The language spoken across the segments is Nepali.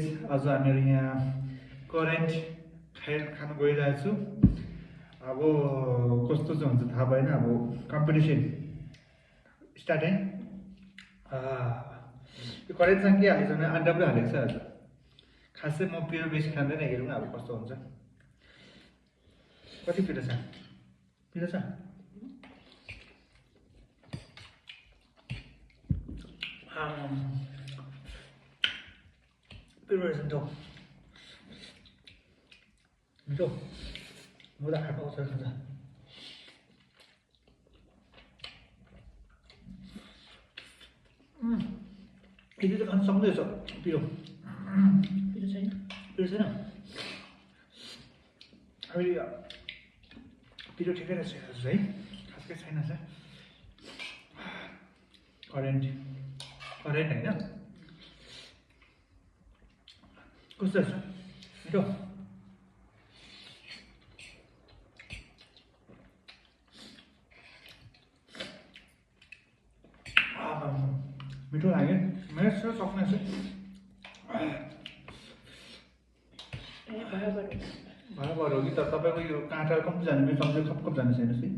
आज हामीहरू यहाँ करेन्ट खान गइरहेको छु। अब कस्तो चाहिँ हुन्छ थाहा भएन। अब कम्पिटिसन स्टार्ट है। यो करेन्टसँग के हालेको छ भने अन्डा पनि हालेको छ। आज खासै म पिरो बेसी खाँदैन, हेरौँ न अब कस्तो हुन्छ। कति पिरो छ? पिरो छ? पिरो रहेछ नि त। मिठो। म त खाएको आउँछ खान्छ। यति त खानु सक्दैछ पिरो। पिरो छैन? पिरो छैन? अहिले पिरो ठिकै रहेछ है, खासकै छैन छ। करेन्ट होइन कस्तो रहेछ? मिठो। मिठो लाग्यो। मेरो सक्ने छ बराबर हो कि। तर तपाईँको यो काँटा कम्ती जाने, मेरो कम्ती कप जाने छैन कि।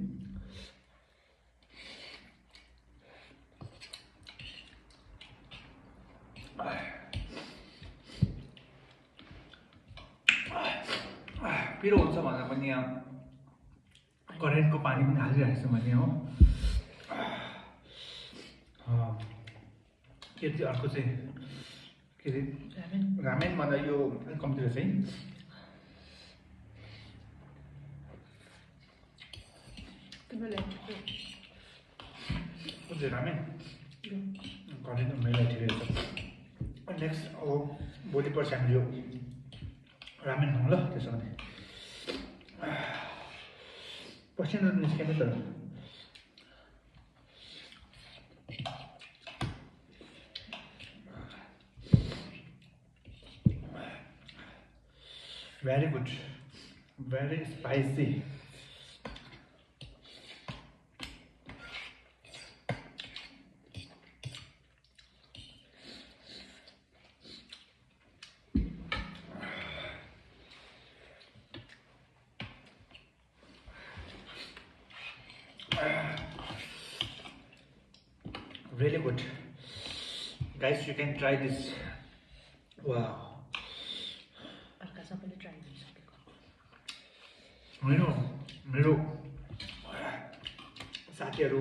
पिरो हुन्छ भनेर पनि यहाँ करेन्टको पानी पनि हालिरहेको छ भने हो। के चाहिँ अर्को चाहिँ के अरे रामेन भन्दा यो अलिक कम्ती रहेछ है। कुन चाहिँ रामेन? करेन्ट मैले ठिकै रहेछ। नेक्स्ट अब भोलि पर्सि हामी यो रामेन खाउँ ल। त्यसो भने पसिना निस्केन तर। Very good, very spicy. Really good, guys. You can try this. Wow. मेरो साथीहरू